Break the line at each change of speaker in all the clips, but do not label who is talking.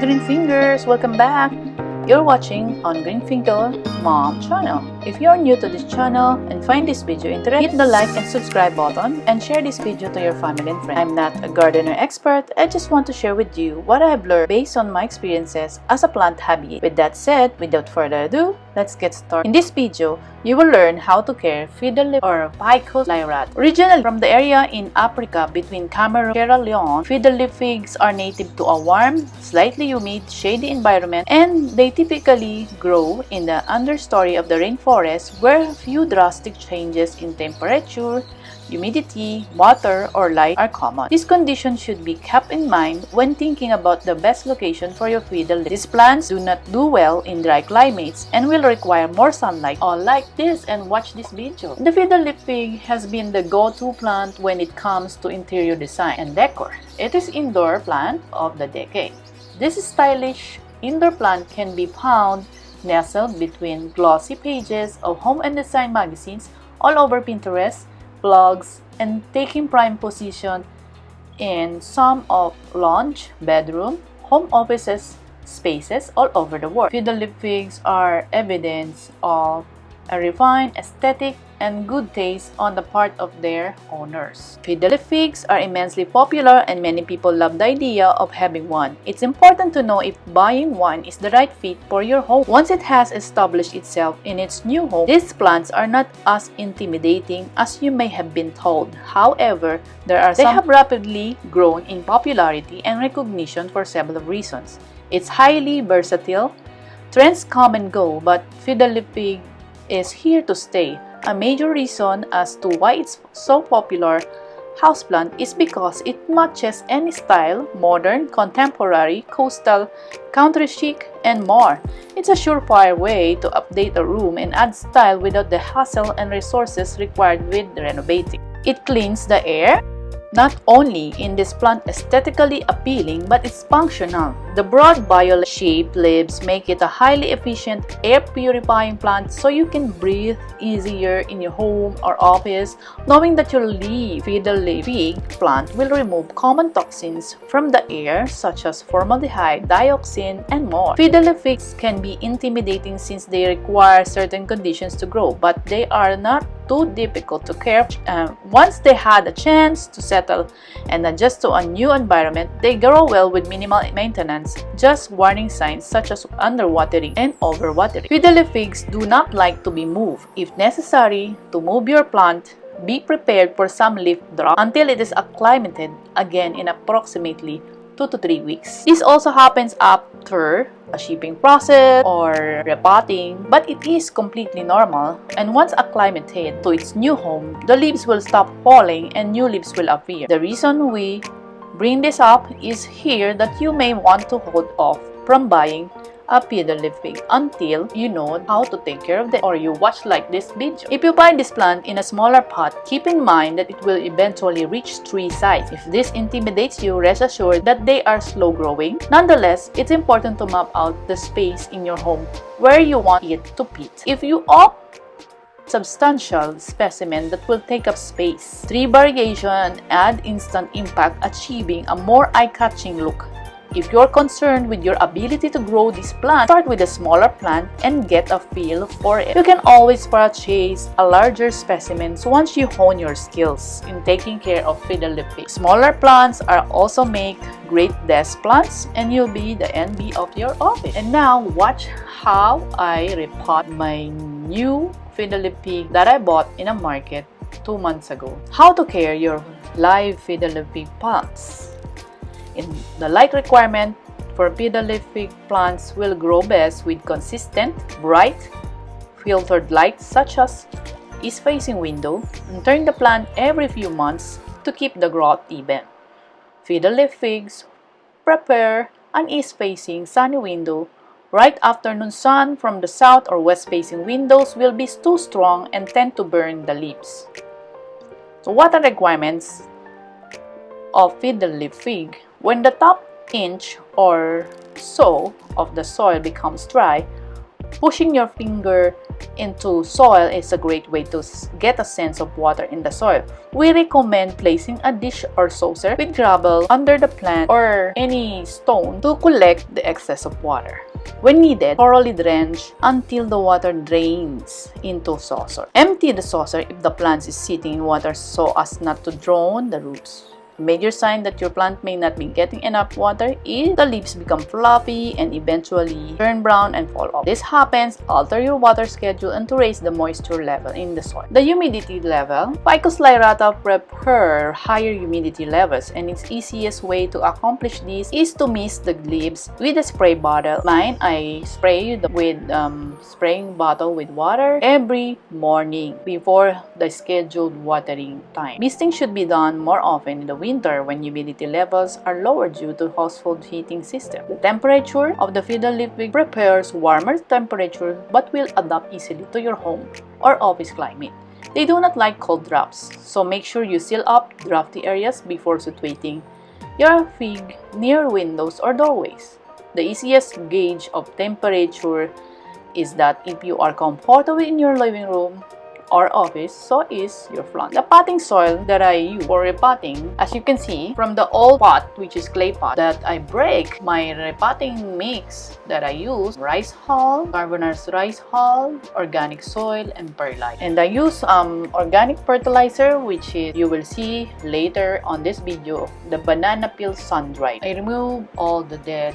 Green Fingers! Welcome back! You're watching on GreenFingerMom channel. If you're new to this channel and find this video interesting, hit the like and subscribe button and share this video to your family and friends. I'm not a gardener expert, I just want to share with you what I've learned based on my experiences as a plant hobby. With that said, without further ado, let's get started. In this video, you will learn how to care Fiddle or Ficus LYRATA. Originally from the area in Africa between Cameroon and Sierra Leone, fiddle leaf figs are native to a warm, slightly humid, shady environment, and they typically grow in the understory of the rainforest where few drastic changes in temperature, humidity, water, or light are common. This condition should be kept in mind when thinking about the best location for your fiddle. These plants do not do well in dry climates and will require more sunlight. Oh, like this and watch this video. The fiddle leaf fig has been the go-to plant when it comes to interior design and decor. It is indoor plant of the decade. This stylish indoor plant can be found nestled between glossy pages of home and design magazines all over Pinterest, blogs, and taking prime position in some of lounge, bedroom, home offices, spaces all over the world. Fiddle leaf figs are evidence of a refined aesthetic and good taste on the part of their owners. Fiddle leaf figs are immensely popular and many people love the idea of having one. It's important to know if buying one is the right fit for your home. Once it has established itself in its new home, these plants are not as intimidating as you may have been told. However, they have rapidly grown in popularity and recognition for several reasons. It's highly versatile. Trends come and go, but fiddle leaf fig is here to stay. A major reason as to why it's so popular houseplant is because it matches any style, modern, contemporary, coastal, country chic, and more. It's a surefire way to update a room and add style without the hassle and resources required with renovating. It cleans the air. Not only is this plant aesthetically appealing, but it's functional. The broad violet-shaped leaves make it a highly efficient air-purifying plant so you can breathe easier in your home or office, knowing that your fiddle leaf fig plant will remove common toxins from the air such as formaldehyde, dioxin, and more. Fiddle leaf figs can be intimidating since they require certain conditions to grow, but they are not too difficult to care. Once they had a chance to settle and adjust to a new environment, they grow well with minimal maintenance. Just warning signs such as underwatering and overwatering. Fiddle leaf figs do not like to be moved. If necessary, to move your plant, be prepared for some leaf drop until it is acclimated again in approximately 2 to 3 weeks. This also happens after a shipping process or repotting, but it is completely normal, and once acclimated to its new home, the leaves will stop falling and new leaves will appear. The reason we bring this up is here that you may want to hold off from buying a fiddle leaf fig until you know how to take care of them or you watch like this video. If you buy this plant in a smaller pot, keep in mind that it will eventually reach tree size. If this intimidates you, rest assured that they are slow growing. Nonetheless, it's important to map out the space in your home where you want it to fit. If you opt substantial specimen that will take up space, tree variegation add instant impact, achieving a more eye-catching look. If you're concerned with your ability to grow this plant, start with a smaller plant and get a feel for it. You can always purchase a larger specimen once you hone your skills in taking care of fiddle leaf figs. Smaller plants are also make great desk plants and you'll be the envy of your office. And now watch how I repot my new fiddle leaf fig that I bought in a market 2 months ago. How to care your live fiddle leaf fig plants. The light requirement for fiddle leaf fig plants will grow best with consistent, bright, filtered light such as east-facing window, and turn the plant every few months to keep the growth even. Fiddle leaf figs prepare an east-facing sunny window. Right afternoon sun from the south or west-facing windows will be too strong and tend to burn the leaves. So what are the requirements of fiddle leaf fig? When the top inch or so of the soil becomes dry, pushing your finger into soil is a great way to get a sense of water in the soil. We recommend placing a dish or saucer with gravel under the plant or any stone to collect the excess of water. When needed, thoroughly drench until the water drains into saucer. Empty the saucer if the plant is sitting in water so as not to drown the roots. A major sign that your plant may not be getting enough water is the leaves become fluffy and eventually turn brown and fall off. This happens, alter your water schedule and to raise the moisture level in the soil. The humidity level. Ficus lyrata prefer higher humidity levels, and its easiest way to accomplish this is to mist the leaves with a spray bottle. Mine, I spray with spraying bottle with water every morning before the scheduled watering time. Misting should be done more often in the winter when humidity levels are lower due to household heating system. The temperature of the Fiddle leafwig prefers warmer temperature but will adapt easily to your home or office climate. They do not like cold drafts, so make sure you seal up drafty areas before situating your fig near windows or doorways. The easiest gauge of temperature is that if you are comfortable in your living room or office, so is your plant. The potting soil that I use for repotting, as you can see from the old pot, which is clay pot, that I break my repotting mix that I use: rice hull, carbonized rice hull, organic soil, and perlite. And I use organic fertilizer, which is, you will see later on this video, the banana peel sun dried. I remove all the dead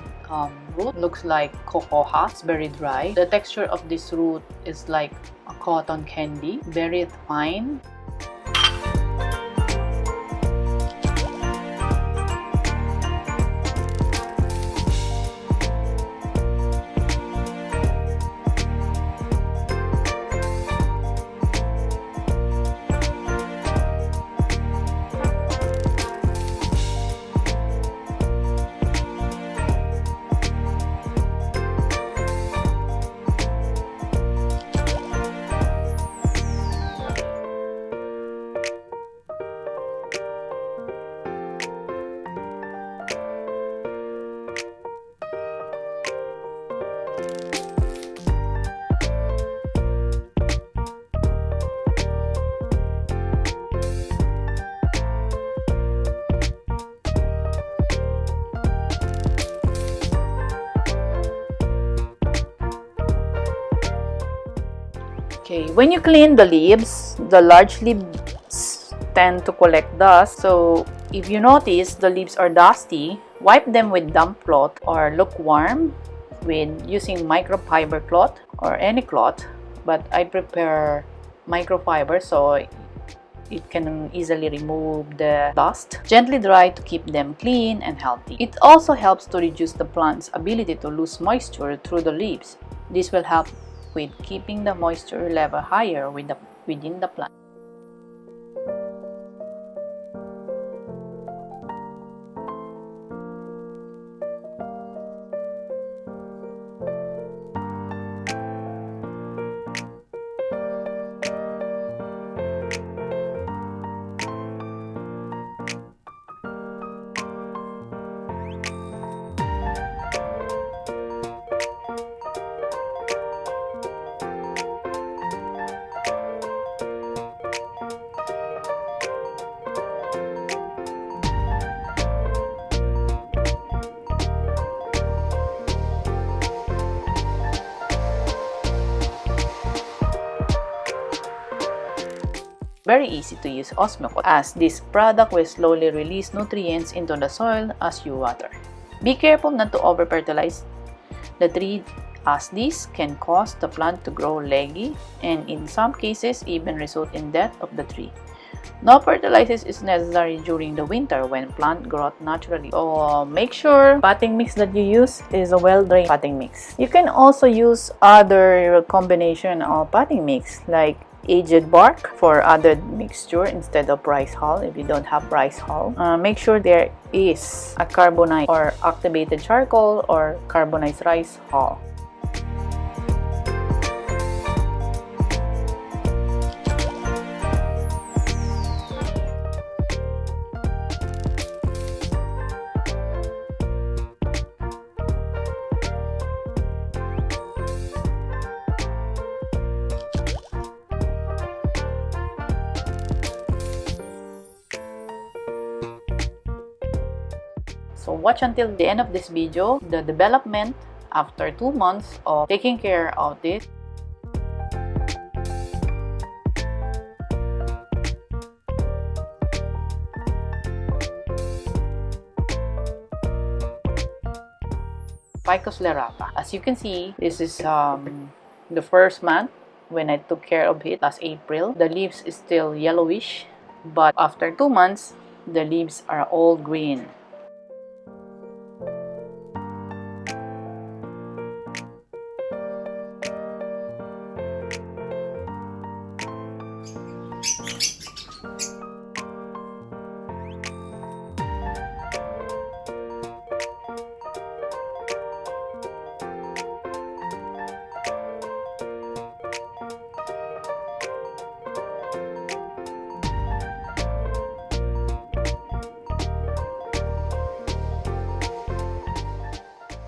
root. Looks like cocoa husk. It's very dry. The texture of this root is like a cotton candy, very fine. Okay, when you clean the leaves, the large leaves tend to collect dust. So if you notice the leaves are dusty, wipe them with damp cloth or lukewarm with using microfiber cloth or any cloth, but I prepare microfiber so it can easily remove the dust. Gently dry to keep them clean and healthy. It also helps to reduce the plant's ability to lose moisture through the leaves. This will help with keeping the moisture level higher within the plant. Very easy to use Osmocote, as this product will slowly release nutrients into the soil as you water. Be careful not to over-fertilize the tree, as this can cause the plant to grow leggy and in some cases even result in death of the tree. No fertilizers is necessary during the winter when plant growth naturally. So make sure potting mix that you use is a well-drained potting mix. You can also use other combination of potting mix like aged bark for added mixture instead of rice hull. If you don't have rice hull, make sure there is a carbonized or activated charcoal or carbonized rice hull. watch until the end of this video, the development after 2 months of taking care of this. Ficus LYRATA. As you can see, this is the first month when I took care of it last April. The leaves is still yellowish, but after 2 months, the leaves are all green.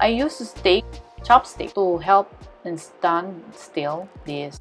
I use a chopstick to help and stand still this.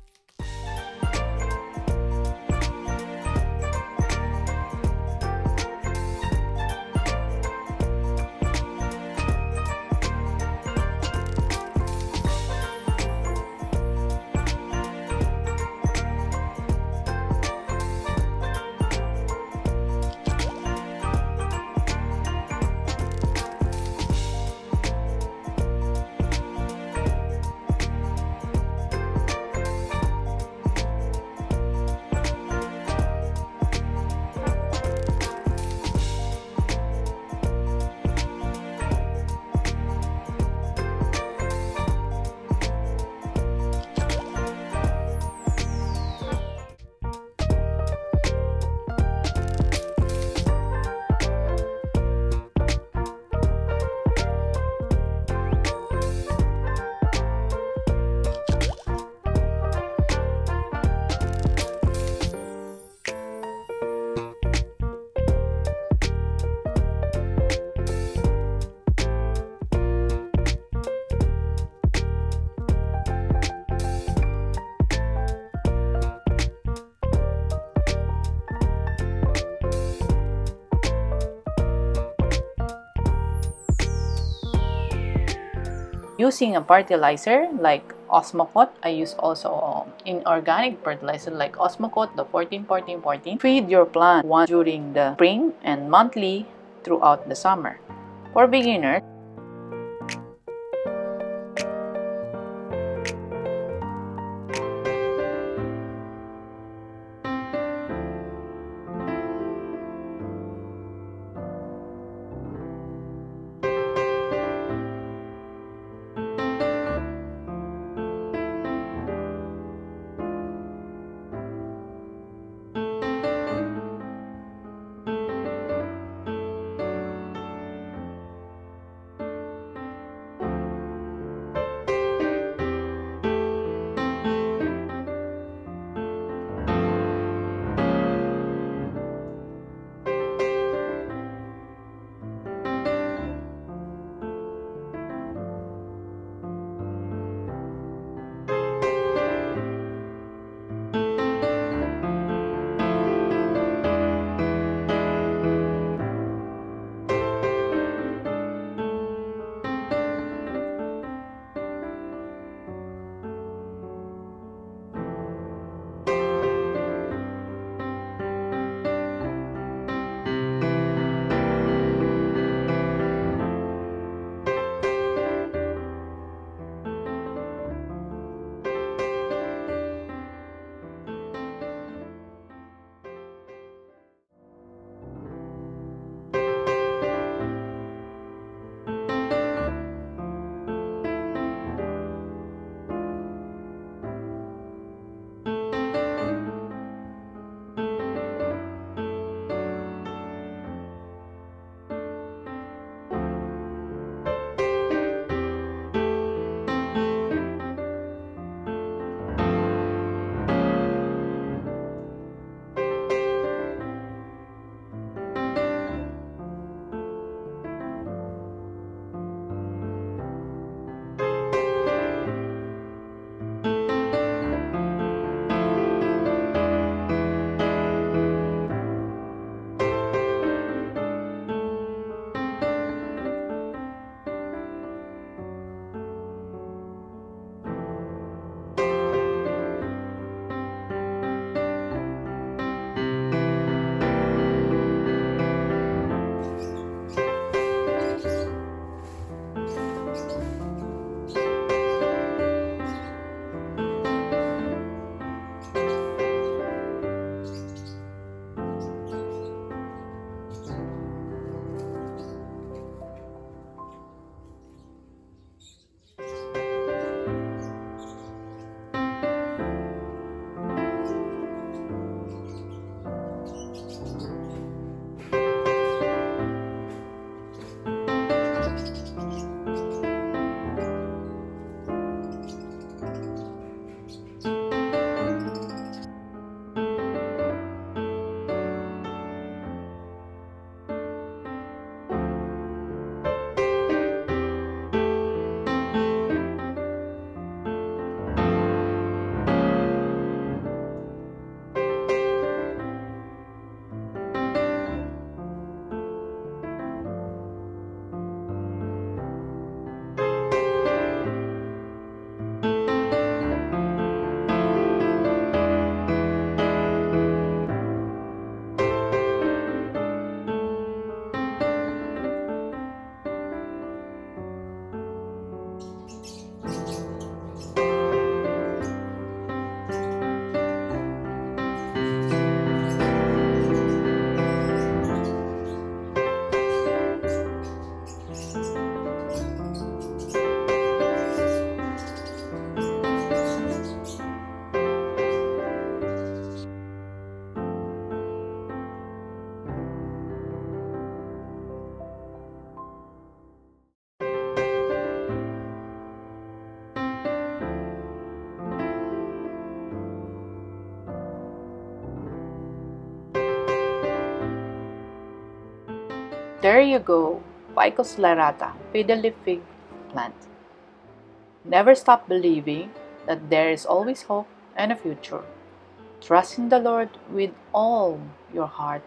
Using a fertilizer like Osmocote, I use also inorganic fertilizer like Osmocote, the 14-14-14. Feed your plant once during the spring and monthly throughout the summer. For beginners, There you go, Ficus LYRATA, fiddle leaf fig plant. Never stop believing that there is always hope and a future. Trust in the Lord with all your heart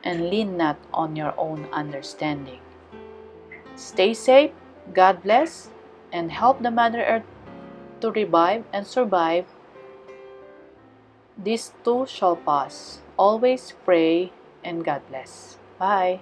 and lean not on your own understanding. Stay safe, God bless, and help the Mother Earth to revive and survive. This too shall pass. Always pray and God bless. Bye.